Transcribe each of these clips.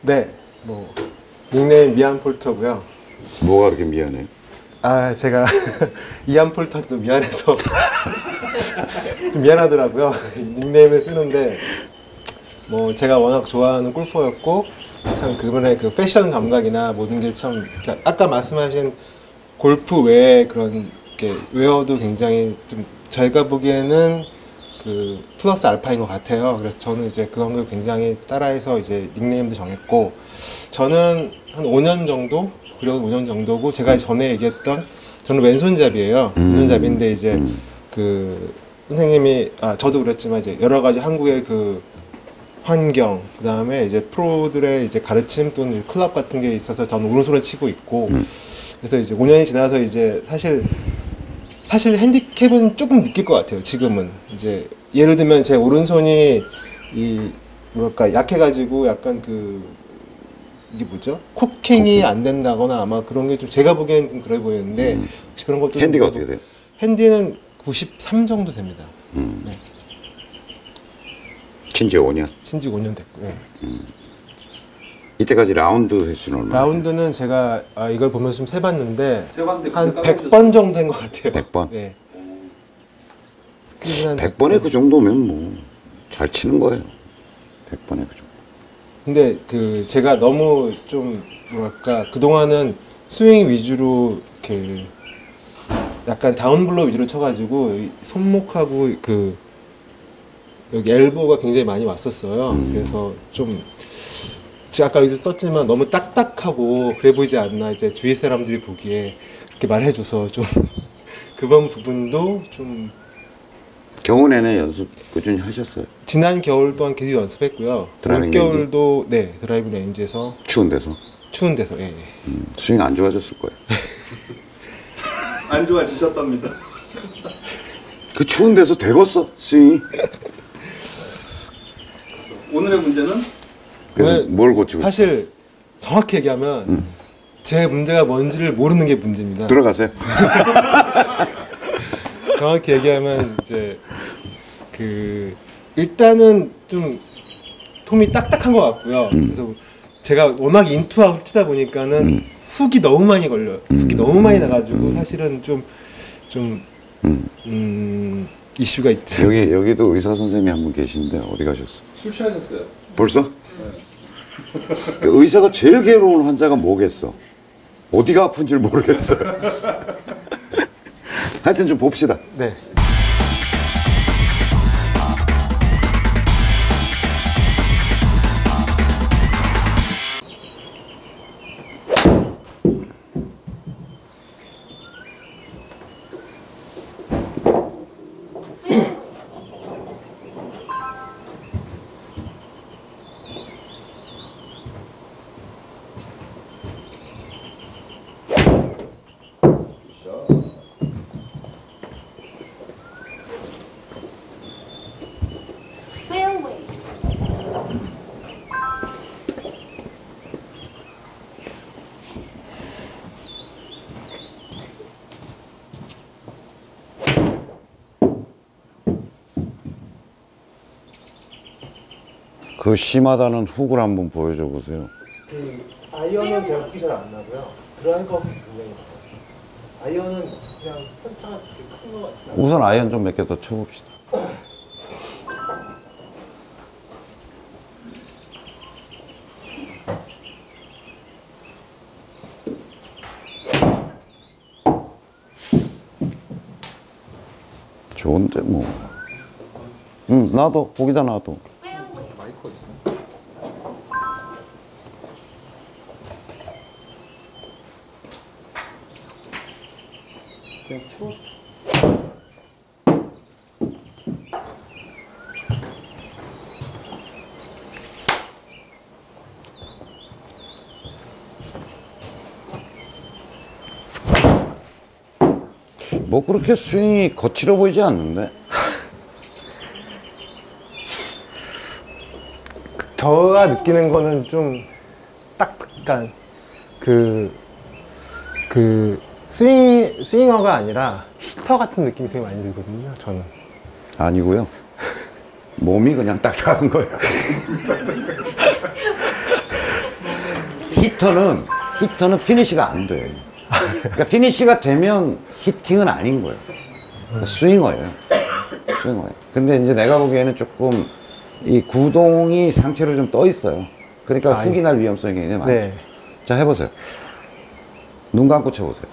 네, 뭐 닉네임 미안폴터고요. 뭐가 그렇게 미안해요? 아, 제가 이안폴터도 미안해서 좀 미안하더라고요. 닉네임을 쓰는데 뭐 제가 워낙 좋아하는 골퍼였고 참 그분의 그 패션 감각이나 모든 게 참 아까 말씀하신 골프 외에 그런 게 웨어도 굉장히 좀 저희가 보기에는 그 플러스 알파인 것 같아요. 그래서 저는 이제 그런 걸 굉장히 따라해서 이제 닉네임도 정했고, 저는 한 5년 정도, 그리고 5년 정도고, 제가 전에 얘기했던 저는 왼손잡이에요. 왼손잡이인데 이제 그 선생님이 저도 그랬지만 이제 여러 가지 한국의 그 환경, 그 다음에 이제 프로들의 이제 가르침 또는 클럽 같은 게 있어서 저는 오른손을 치고 있고, 그래서 이제 5년이 지나서 이제 사실 핸디캡은 조금 느낄 것 같아요. 지금은 이제 예를 들면 제 오른손이 이 뭐랄까 약해가지고 약간 그 이게 뭐죠? 코킹이 안 된다거나 아마 그런 게 좀 제가 보기에는 좀 그래 보이는데 혹시 그런 것도 핸디가 어떻게 돼요? 핸디는 93 정도 됩니다. 네. 친지 5년? 친지 5년 됐고. 네. 이때까지 라운드 횟수는 얼마나? 라운드는 제가 이걸 보면서 좀 세봤는데 한 100번 정도 된 것 같아요. 100번? 네. 100번에 그 정도면 뭐 잘 치는 거예요. 100번에 그 정도. 근데 그 제가 너무 좀 뭐랄까 그동안은 스윙 위주로 이렇게 약간 다운블로 위주로 쳐가지고 손목하고 그 여기 엘보가 굉장히 많이 왔었어요. 그래서 좀 제가 아까 여기서 썼지만 너무 딱딱하고 그래 보이지 않나 이제 주위 사람들이 보기에 그렇게 말해줘서 좀 그런 부분도 좀 겨울에는 연습 꾸준히 하셨어요? 지난 겨울 동안 계속 연습했고요. 올 겨울도 네 드라이브 레인지에서 추운 데서? 추운 데서 예. 스윙 안 좋아졌을 거예요. 안 좋아지셨답니다. 그 추운 데서 되겠어 스윙이? 오늘의 문제는? 그래서 뭘 고치고 사실 정확히 얘기하면 제 문제가 뭔지를 모르는 게 문제입니다. 들어가세요. 정확히 얘기하면 이제 그 일단은 좀 톰이 딱딱한 것 같고요. 그래서 제가 워낙 인투아웃 치다 보니까는 훅이 너무 많이 걸려요. 훅이 너무 많이 나가지고 사실은 좀 이슈가 있죠. 여기도 의사 선생님이 한 분 계신데 어디 가셨어? 술 취하셨어요. 벌써? 네. 그 의사가 제일 괴로운 환자가 뭐겠어? 어디가 아픈지 모르겠어요. 하여튼 좀 봅시다. 네. 그 심하다는 훅을 한번 보여줘 보세요. 그 아이언은 제가 훅이 잘 안 나고요. 드라이버 훅이 굉장히 나요. 아이언은 그냥 편차가 큰 것 같아요. 우선 아이언 좀 몇 개 더 쳐봅시다. 좋은데 뭐. 놔둬. 거기다 놔둬. 마이크 어딨어? 그냥 쳐. 뭐 그렇게 스윙이 거칠어 보이지 않는데? 제가 느끼는 거는 좀 딱딱한 스윙어가 아니라 히터 같은 느낌이 되게 많이 들거든요. 저는 아니고요. 몸이 그냥 딱딱한 거예요. 히터는 피니시가 안 돼. 그러니까 피니시가 되면 히팅은 아닌 거예요. 그러니까 스윙어예요. 근데 이제 내가 보기에는 조금 이 구동이 상체로 좀 떠 있어요. 그러니까 훅이 날 위험성이 굉장히 많아요. 네. 자, 해보세요. 눈 감고 쳐보세요.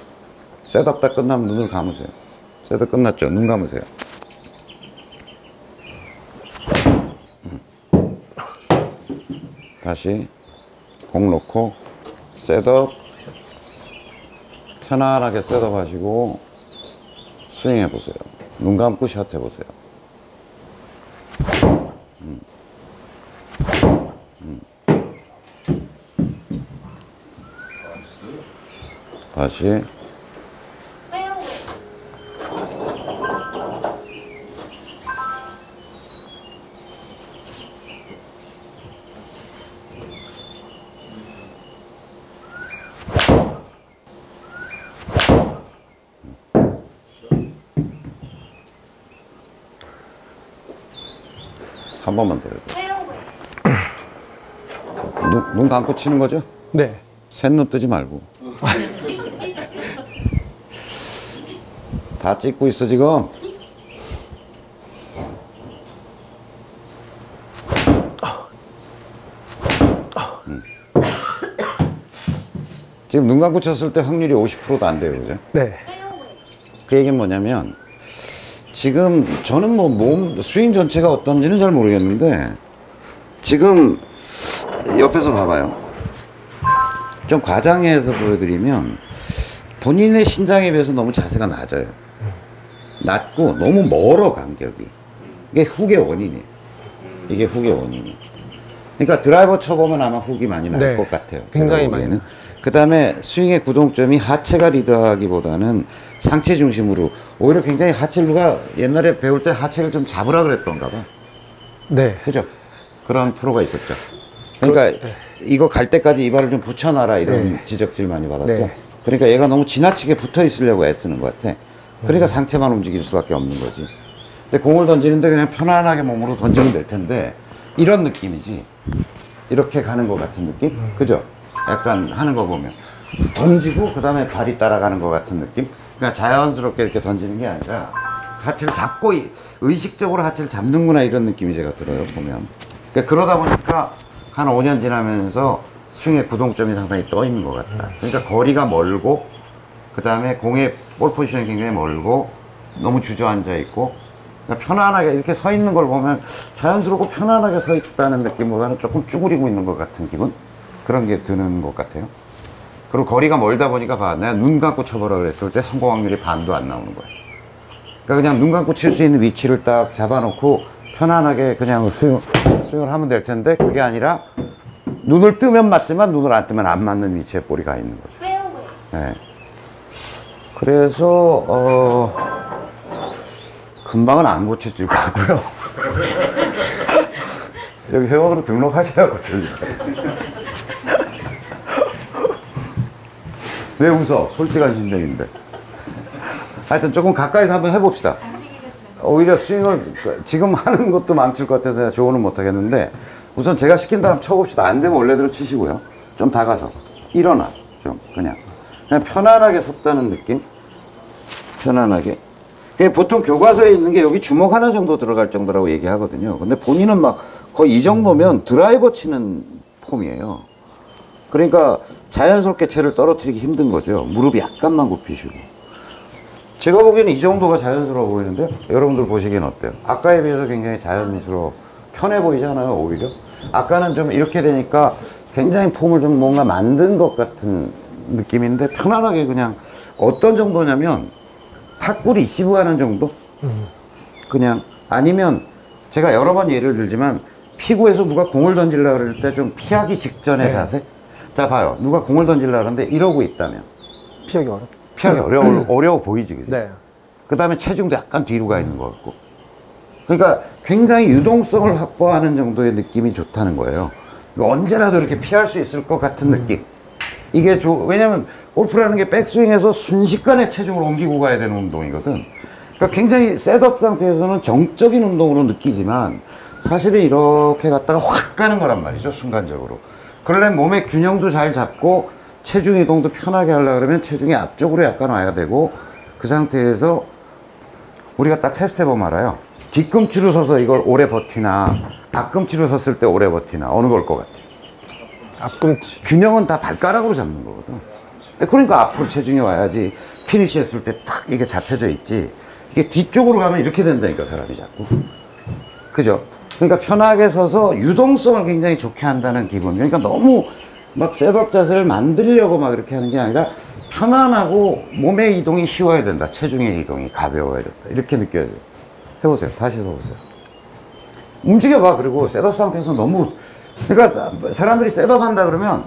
셋업 다 끝나면 눈을 감으세요. 셋업 끝났죠? 눈 감으세요. 다시 공 놓고 셋업 편안하게 셋업 하시고 스윙 해보세요. 눈 감고 샷 해보세요. 다시 한 번만 더 해요. 눈 감고 치는 거죠? 네. 셋눈 뜨지 말고. 다 찍고 있어 지금. 지금 눈 감고 쳤을 때 확률이 50%도 안 돼요, 그죠? 네. 그 얘기는 뭐냐면 지금 저는 뭐 몸 스윙 전체가 어떤지는 잘 모르겠는데 지금 옆에서 봐봐요. 좀 과장해서 보여드리면 본인의 신장에 비해서 너무 자세가 낮아요. 낮고 너무 멀어 간격이. 이게 훅의 원인이에요. 이게 훅의 원인이에요. 그러니까 드라이버 쳐보면 아마 훅이 많이 날 것 같아요. 굉장히 많이. 그 다음에 스윙의 구동점이 하체가 리드하기보다는 상체 중심으로 오히려 굉장히 하체를 누가 옛날에 배울 때 하체를 좀 잡으라 그랬던가 봐. 네. 그죠? 그런 프로가 있었죠. 그러니까 이거 갈 때까지 이발을 좀 붙여놔라 이런 지적질 많이 받았죠. 네. 그러니까 얘가 너무 지나치게 붙어 있으려고 애쓰는 것 같아. 그러니까 상체만 움직일 수밖에 없는 거지. 근데 공을 던지는데 그냥 편안하게 몸으로 던지면 될 텐데 이런 느낌이지. 이렇게 가는 것 같은 느낌? 그죠? 약간 하는 거 보면 던지고 그 다음에 발이 따라가는 것 같은 느낌? 그러니까 자연스럽게 이렇게 던지는 게 아니라 하체를 잡고 의식적으로 하체를 잡는구나 이런 느낌이 제가 들어요 보면. 그러니까 그러다 보니까 한 5년 지나면서 스윙의 구동점이 상당히 떠 있는 것 같다. 그러니까 거리가 멀고 그 다음에 공의 볼 포지션이 굉장히 멀고 너무 주저앉아 있고 그러니까 편안하게 이렇게 서 있는 걸 보면 자연스럽고 편안하게 서 있다는 느낌보다는 조금 쭈그리고 있는 것 같은 기분? 그런 게 드는 것 같아요. 그리고 거리가 멀다 보니까 봐. 내가 눈 감고 쳐보라 그랬을 때 성공 확률이 반도 안 나오는 거야. 그러니까 그냥 눈 감고 칠 수 있는 위치를 딱 잡아놓고 편안하게 그냥 스윙을 하면 될 텐데 그게 아니라 눈을 뜨면 맞지만 눈을 안 뜨면 안 맞는 위치에 볼이 가 있는 거죠. 네. 그래서 금방은 안 고쳐질 것 같고요. 여기 회원으로 등록하셔야 고쳐질 거예요. 왜 웃어? 솔직한 심정인데. 하여튼 조금 가까이서 한번 해봅시다. 오히려 스윙을 지금 하는 것도 망칠 것 같아서 조언은 못 하겠는데 우선 제가 시킨 다음 쳐봅시다. 안 되면 원래대로 치시고요. 좀 다가서 일어나 좀 그냥 편안하게 섰다는 느낌. 편안하게. 보통 교과서에 있는 게 여기 주먹 하나 정도 들어갈 정도라고 얘기하거든요. 근데 본인은 막 거의 이 정도면 드라이버 치는 폼이에요. 그러니까 자연스럽게 채를 떨어뜨리기 힘든 거죠. 무릎이 약간만 굽히시고. 제가 보기에는 이 정도가 자연스러워 보이는데요. 여러분들 보시기엔 어때요? 아까에 비해서 굉장히 자연스러워 편해 보이지 않아요? 오히려? 아까는 좀 이렇게 되니까 굉장히 폼을 좀 뭔가 만든 것 같은 느낌인데 편안하게 그냥 어떤 정도냐면 탁구 리시브 하는 정도? 그냥 아니면 제가 여러 번 예를 들지만 피구에서 누가 공을 던지려고 그럴 때 좀 피하기 직전의 자세? 자 봐요. 누가 공을 던지려고 하는데 이러고 있다면 피하기 어려워 보이지, 그지? 네. 그 다음에 체중도 약간 뒤로 가 있는 것 같고. 그러니까 굉장히 유동성을 확보하는 정도의 느낌이 좋다는 거예요. 그러니까 언제라도 이렇게 피할 수 있을 것 같은 느낌. 이게 왜냐면 골프라는 게 백스윙에서 순식간에 체중을 옮기고 가야 되는 운동이거든. 그러니까 굉장히 셋업 상태에서는 정적인 운동으로 느끼지만 사실은 이렇게 갔다가 확 가는 거란 말이죠, 순간적으로. 그러려면 몸의 균형도 잘 잡고 체중 이동도 편하게 하려고 그러면 체중이 앞쪽으로 약간 와야 되고, 그 상태에서 우리가 딱 테스트 해보면 알아요. 뒤꿈치로 서서 이걸 오래 버티나 앞꿈치로 섰을 때 오래 버티나 어느 걸 것 같아? 앞꿈치. 균형은 다 발가락으로 잡는 거거든. 그러니까 앞으로 체중이 와야지 피니시 했을 때 딱 이게 잡혀져 있지. 이게 뒤쪽으로 가면 이렇게 된다니까, 사람이 자꾸. 그죠? 그러니까 편하게 서서 유동성을 굉장히 좋게 한다는 기분. 그러니까 너무 막 셋업 자세를 만들려고 막 이렇게 하는 게 아니라 편안하고 몸의 이동이 쉬워야 된다. 체중의 이동이 가벼워야 된다. 이렇게 느껴야 돼요. 해보세요. 다시 서보세요. 움직여봐. 그리고 셋업 상태에서 너무, 그러니까 사람들이 셋업 한다 그러면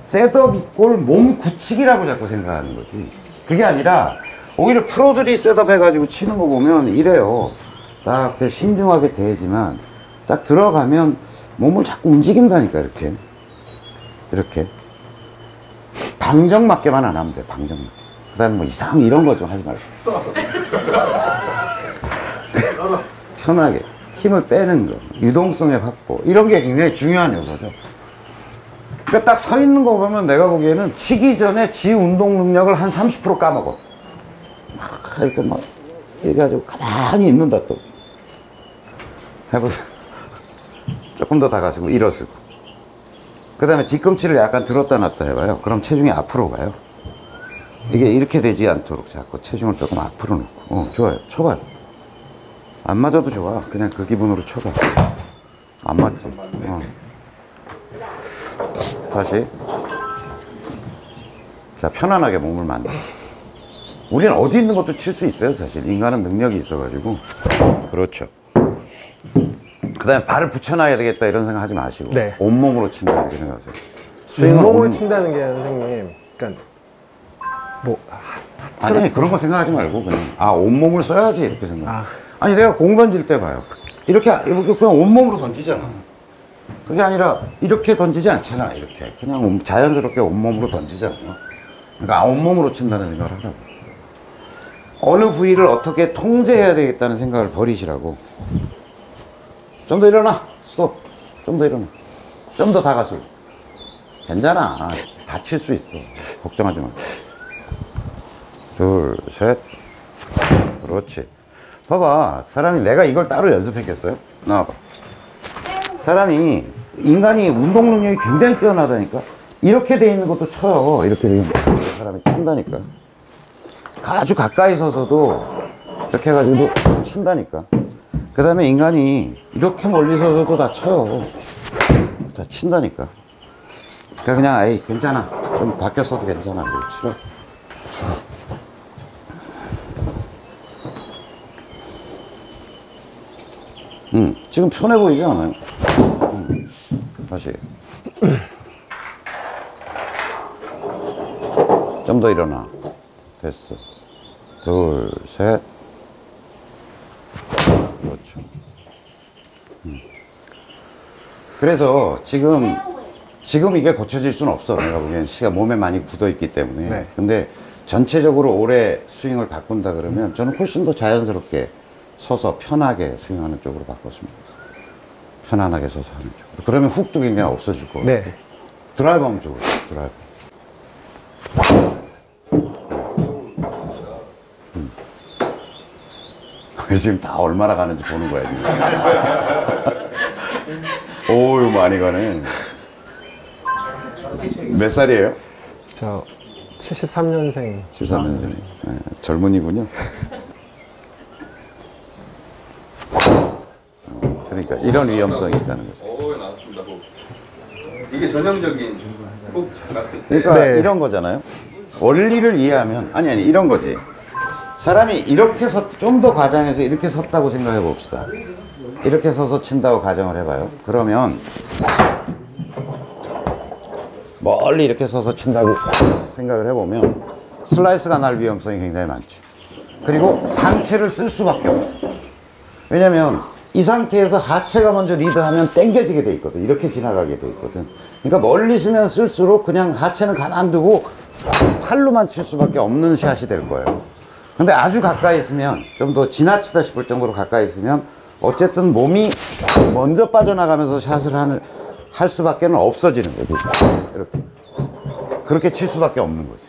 셋업 이꼴 몸 굳히기라고 자꾸 생각하는 거지. 그게 아니라 오히려 프로들이 셋업 해가지고 치는 거 보면 이래요. 딱 신중하게 대지만 딱 들어가면 몸을 자꾸 움직인다니까. 이렇게 방정맞게만 안 하면 돼. 방정맞게. 그 다음에 뭐 이상 이런 거 좀 하지 말고 편하게 힘을 빼는 거, 유동성의 확보, 이런 게 굉장히 중요한 요소죠. 그러니까 딱 서 있는 거 보면 내가 보기에는 치기 전에 지 운동 능력을 한 30% 까먹어. 막 이렇게 막 이래가지고 가만히 있는다. 또 해보세요. 조금 더 다가서고 일어서고, 그 다음에 뒤꿈치를 약간 들었다 놨다 해봐요. 그럼 체중이 앞으로 가요. 이게 이렇게 되지 않도록 자꾸 체중을 조금 앞으로 놓고. 좋아요. 쳐봐요. 안 맞아도 좋아. 그냥 그 기분으로 쳐봐. 안 맞지? 다시. 자, 편안하게 몸을 만들어. 우리는 어디 있는 것도 칠 수 있어요, 사실. 인간은 능력이 있어가지고. 그렇죠. 그 다음에 발을 붙여놔야 되겠다 이런 생각 하지 마시고. 네. 온몸으로 친다 이렇게 생각하세요. 온몸으로 친다는 게 선생님, 그러니까 뭐 아니 그런 거 생각하지 말고 그냥 온몸을 써야지 이렇게 생각. 아. 아니 내가 공 던질 때 봐요. 이렇게 그냥 온몸으로 던지잖아. 그게 아니라 이렇게 던지지 않잖아. 이렇게 그냥 자연스럽게 온몸으로 던지잖아. 그러니까 온몸으로 친다는 생각을 하라고. 어느 부위를 어떻게 통제해야 되겠다는 생각을 버리시라고. 좀 더 일어나. 스톱. 좀 더 일어나. 좀 더 다가서. 괜찮아. 다칠 수 있어. 걱정하지 마. 둘, 셋. 그렇지. 봐봐. 사람이 내가 이걸 따로 연습했겠어요? 나와봐. 사람이, 인간이 운동 능력이 굉장히 뛰어나다니까? 이렇게 돼 있는 것도 쳐요. 이렇게 돼 있는 것도 사람이 친다니까. 아주 가까이 서서도 이렇게 해가지고 친다니까. 그 다음에 인간이 이렇게 멀리 서서도 다 쳐요. 다 친다니까. 그러니까 그냥 에이 괜찮아. 좀 바뀌었어도 괜찮아. 이거 치러. 지금 편해 보이지 않아요? 다시. 좀 더 일어나. 됐어. 둘, 셋. 그렇죠. 그래서 지금 이게 고쳐질 수는 없어. 내가 보기엔 시가 몸에 많이 굳어 있기 때문에. 네. 근데 전체적으로 오래 스윙을 바꾼다 그러면 저는 훨씬 더 자연스럽게 서서 편하게 스윙하는 쪽으로 바꿨으면 좋겠어요. 편안하게 서서 하는 쪽으로. 그러면 훅도 굉장히 없어질 거고. 네. 드라이브 하면 좋아요. 드라이브. 지금 다 얼마나 가는지 보는 거야, 지금. 오유, 많이 가네. 몇 살이에요? 저 73년생. 73년생. 네, 젊은이군요. 그러니까 이런 위험성이 있다는 거죠. 나왔습니다. 이게 전형적인 훅 났을 때. 그러니까 네. 이런 거잖아요. 원리를 이해하면, 아니, 이런 거지. 사람이 이렇게 좀 더 과장해서 이렇게 섰다고 생각해 봅시다. 이렇게 서서 친다고 가정을 해봐요. 그러면 멀리 이렇게 서서 친다고 생각을 해보면 슬라이스가 날 위험성이 굉장히 많죠. 그리고 상체를 쓸 수밖에 없어. 왜냐면 이 상태에서 하체가 먼저 리드하면 당겨지게 돼 있거든. 이렇게 지나가게 돼 있거든. 그러니까 멀리 쓰면 쓸수록 그냥 하체는 가만두고 팔로만 칠 수밖에 없는 샷이 될 거예요. 근데 아주 가까이 있으면, 좀 더 지나치다 싶을 정도로 가까이 있으면 어쨌든 몸이 먼저 빠져나가면서 샷을 할 수밖에 없어지는 거지. 이렇게. 그렇게 칠 수밖에 없는 거지.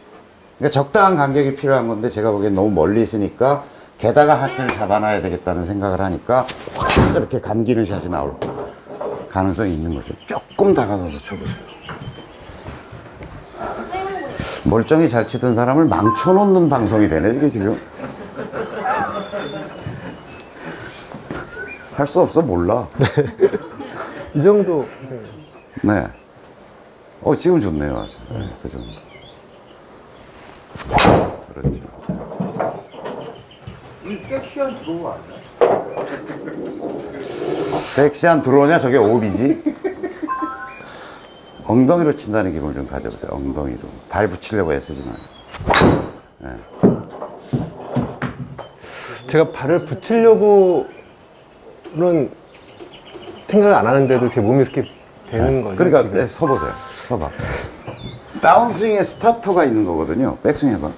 그러니까 적당한 간격이 필요한 건데 제가 보기엔 너무 멀리 있으니까 게다가 하체를 잡아놔야 되겠다는 생각을 하니까 확 이렇게 감기는 샷이 나올 가능성이 있는 거죠. 조금 다가서서 쳐보세요. 멀쩡히 잘 치던 사람을 망쳐놓는 방송이 되네 이게 지금. 할 수 없어 몰라. 이 정도. 네. 지금 좋네요. 네, 그 정도. 그렇죠. 이 섹시한 드로우 아니야? 섹시한 드로우냐? 저게 오비지? 엉덩이로 친다는 기분을 좀 가져보세요. 엉덩이로. 발 붙이려고 애쓰지 마요. 네. 제가 발을 붙이려고는 생각을 안 하는데도 제 몸이 이렇게 되는 거죠. 그러니까 지금. 네, 서보세요. 서봐. 다운스윙에 스타터가 있는 거거든요. 백스윙 해봐.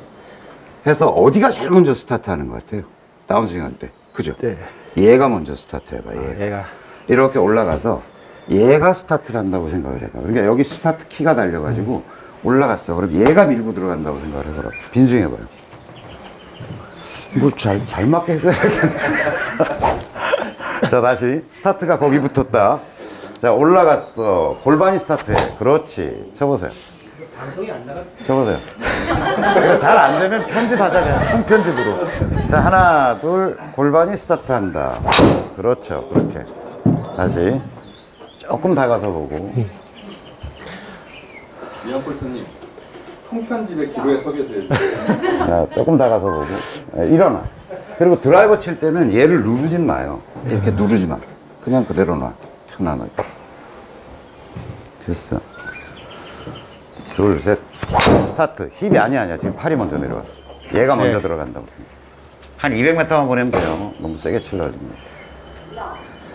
해서 어디가 제일 먼저 스타트 하는 것 같아요? 다운스윙 할 때. 그죠? 네. 얘가 먼저 스타트 해봐. 얘가. 이렇게 올라가서 얘가 스타트를 한다고 생각을 해봐. 그러니까 여기 스타트 키가 달려가지고 올라갔어. 그럼 얘가 밀고 들어간다고 생각을 해보라. 빈스윙 해봐요. 뭐 잘 맞게 해줘야 될 텐데. 자, 다시. 스타트가 거기 붙었다. 자, 올라갔어. 골반이 스타트해. 그렇지. 쳐보세요. 방송이 안 나갔어. 쳐보세요. 잘 안 되면 편집하자. 그냥 통편집으로. 자, 하나, 둘. 골반이 스타트한다. 그렇죠. 그렇게. 다시. 조금 다가서 보고. 이한폴터님, 통편집의 기로에 서 계세요. 자, 조금 다가서 보고. 네, 일어나. 그리고 드라이버 칠 때는 얘를 누르진 마요. 이렇게 누르지 마. 그냥 그대로 놔. 편안하게. 됐어. 둘, 셋. 스타트. 힙이 아니야. 지금 팔이 먼저 내려왔어. 얘가 먼저 들어간다고. 한 200m만 보내면 돼요. 너무 세게 칠러 하지만.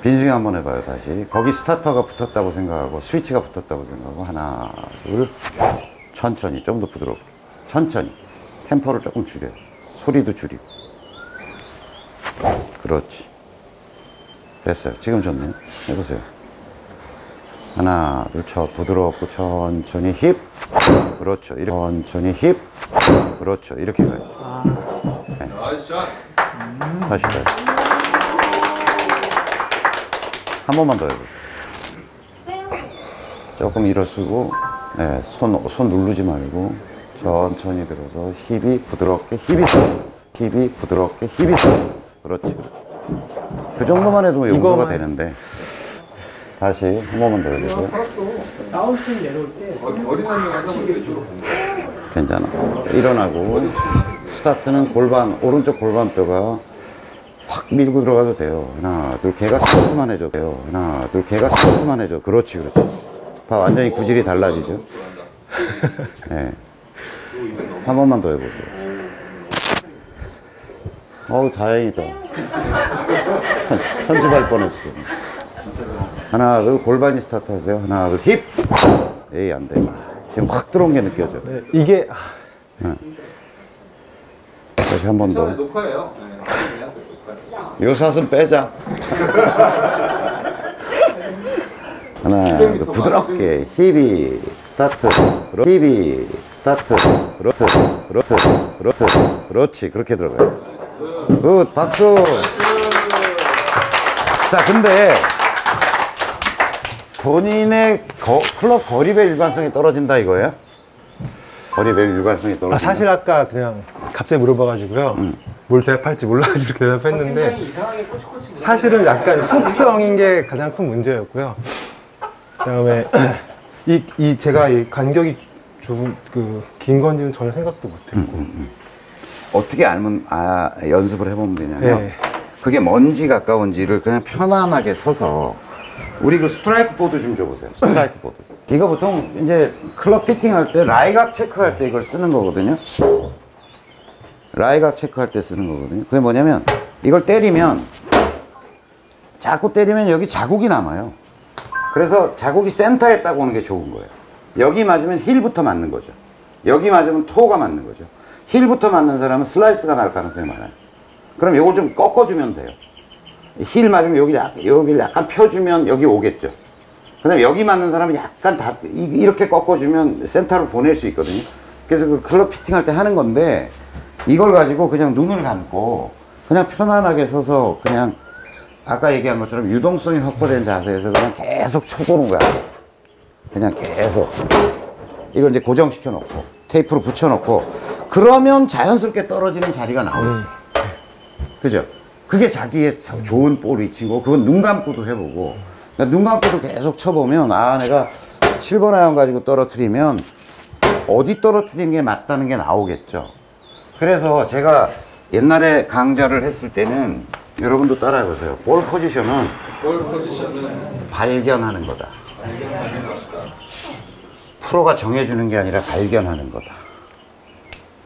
빈스윙 한번 해봐요, 다시. 거기 스타터가 붙었다고 생각하고, 스위치가 붙었다고 생각하고, 하나, 둘. 천천히, 좀 더 부드럽게. 천천히. 템포를 조금 줄여요. 소리도 줄이고. 그렇지. 됐어요. 지금 좋네요. 해보세요. 하나, 둘, 부드럽고, 천천히 힙. 그렇죠. 이렇게. 천천히 힙. 그렇죠. 이렇게 가요. 네. 나이스 샷. 다시 가요. 한 번만 더 해보세요. 조금 일어서고, 네, 손 누르지 말고, 천천히 들어서, 힙이 부드럽게, 힙이 부드럽게, 그렇지. 그 정도만 해도 용도가 되는데. 다시 한 번만 더 해보세요. 다운스윙 내려올 때 거리 나면 하다 보니까 이쪽으로 간 거야. 괜찮아. 일어나고, 스타트는 오른쪽 골반뼈가 확 밀고 들어가도 돼요. 하나, 둘, 걔가 스타트만 해줘. 하나, 둘, 걔가 스타트만 해줘. 그렇지. 봐, 완전히 구질이 달라지죠. 네. 한 번만 더 해보세요. 다행이다. 편집할 뻔했어. 하나, 둘, 골반이 스타트 하세요. 하나, 둘, 힙! 에이, 안 돼. 지금 확 들어온 게 느껴져. 네, 이게 다시 한 번 더. 녹화예요. 요 샷은 빼자. 하나, 둘, 부드럽게. 힙이 스타트. 힙이 스타트. 그렇지. 그렇게 들어가요. 굿, 박수. 자, 근데 본인의 클럽 거리배 일관성이 떨어진다 이거예요? 거리배 일관성이 떨어진다. 사실 아까 그냥 갑자기 물어봐가지고요. 뭘 대답할지 몰라가지고 이렇게 대답했는데 이상하게 꼬치꼬치. 사실은 약간 속성인 게 가장 큰 문제였고요. 그다음에 제가 이 간격이 좀 긴 건지는 전혀 생각도 못했고. 어떻게 알면 연습을 해보면 되냐면 네. 그게 뭔지 가까운지를 그냥 편안하게 서서 우리 그 스트라이크 보드 좀 줘보세요. 스트라이크 보드. 이거 보통 이제 클럽 피팅 할 때 라이각 체크할 때 이걸 쓰는 거거든요. 라이각 체크할 때 쓰는 거거든요. 그게 뭐냐면 이걸 때리면 자꾸 때리면 여기 자국이 남아요. 그래서 자국이 센터에 딱 오는 게 좋은 거예요. 여기 맞으면 힐부터 맞는 거죠. 여기 맞으면 토가 맞는 거죠. 힐부터 맞는 사람은 슬라이스가 날 가능성이 많아요. 그럼 이걸 좀 꺾어주면 돼요. 힐 맞으면 여기를 약간 펴주면 여기 오겠죠. 그다음에 여기 맞는 사람은 약간 다 이렇게 꺾어주면 센터로 보낼 수 있거든요. 그래서 그 클럽 피팅할 때 하는 건데 이걸 가지고 그냥 눈을 감고 그냥 편안하게 서서 그냥 아까 얘기한 것처럼 유동성이 확보된 자세에서 그냥 계속 쳐보는 거야. 그냥 계속 이걸 이제 고정시켜 놓고 테이프로 붙여 놓고 그러면 자연스럽게 떨어지는 자리가 나오지. 그죠? 그게 자기의 좋은 볼 위치고 그건 눈 감고도 해보고 그러니까 눈 감고도 계속 쳐보면 아 내가 7번 아이언 가지고 떨어뜨리면 어디 떨어뜨리는 게 맞다는 게 나오겠죠. 그래서 제가 옛날에 강좌를 했을 때는 여러분도 따라해보세요. 볼 포지션은 발견하는 거다. 프로가 정해주는 게 아니라 발견하는 거다.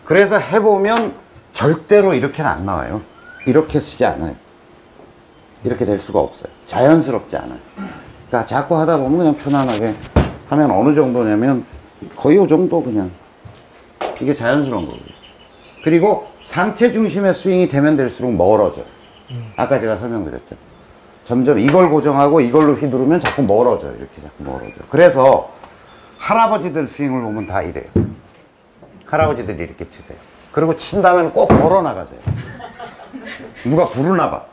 그래서 해보면 절대로 이렇게는 안 나와요. 이렇게 쓰지 않아요. 이렇게 될 수가 없어요. 자연스럽지 않아요. 그러니까 자꾸 하다 보면 그냥 편안하게 하면 어느 정도냐면 거의 이 정도 그냥 이게 자연스러운 거고요. 그리고 상체 중심의 스윙이 되면 될수록 멀어져요. 아까 제가 설명드렸죠. 점점 이걸 고정하고 이걸로 휘두르면 자꾸 멀어져요. 이렇게 자꾸 멀어져요. 그래서 할아버지들 스윙을 보면 다 이래요. 할아버지들이 이렇게 치세요. 그리고 친 다음에는 꼭 걸어 나가세요. 누가 부르나 봐.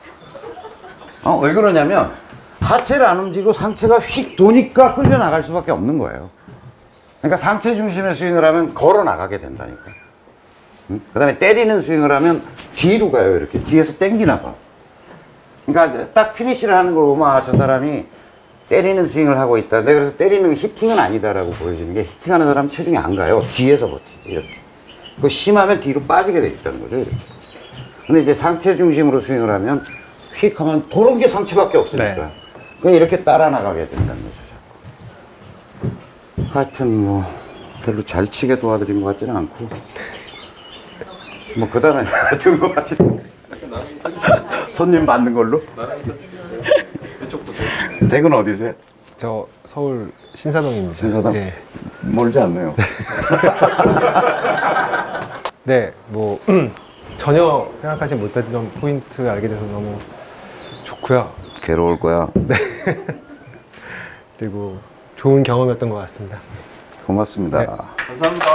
왜 그러냐면 하체를 안 움직이고 상체가 휙 도니까 끌려 나갈 수밖에 없는 거예요. 그러니까 상체 중심의 스윙을 하면 걸어 나가게 된다니까. 그 다음에 때리는 스윙을 하면 뒤로 가요. 이렇게 뒤에서 땡기나 봐. 그러니까 딱 피니시를 하는 걸 보면 아, 저 사람이 때리는 스윙을 하고 있다. 내가 그래서 때리는 히팅은 아니다라고 보여주는 게 히팅하는 사람 체중이 안 가요. 뒤에서 버티지 이렇게. 그거 심하면 뒤로 빠지게 돼 있다는 거죠. 이렇게. 근데 이제 상체 중심으로 스윙을 하면 휙 하면 도는 게 상체밖에 없으니까. 네. 그냥 이렇게 따라 나가게 된다는 거죠. 자꾸. 하여튼 뭐 별로 잘 치게 도와드린 것 같지는 않고. 뭐 그 다음에 등록하시는 손님 받는 걸로? 이쪽 보세요. 댁은 어디세요? 저 서울 신사동입니다. 신사동? 예. 멀지 않네요. 네, 뭐 전혀 생각하지 못했던 포인트 알게 돼서 너무 좋고요. 괴로울 거야. 네. 그리고 좋은 경험이었던 것 같습니다. 고맙습니다. 네. 감사합니다.